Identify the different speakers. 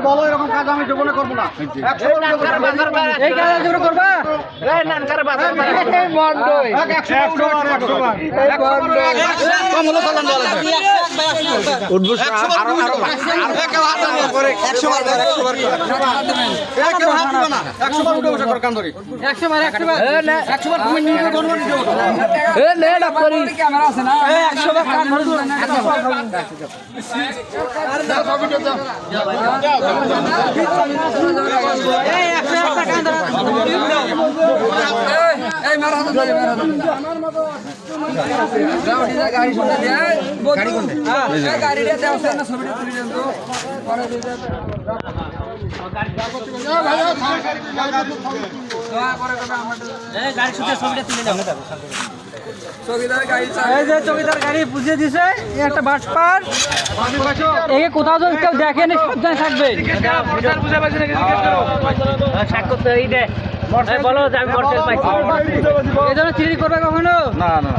Speaker 1: বলো এরকম কাজ আমি জীবনে করবো না। এই কাজ জীবনে করবা? চৌকিদার গাড়ি বুঝিয়ে দিছে একটা বাটপার একে কোথাও যদি কেউ দেখেনি সাবধানে থাকবে। বলো যে আমি এই ধরনের চিঠি করবে কখনো? না না।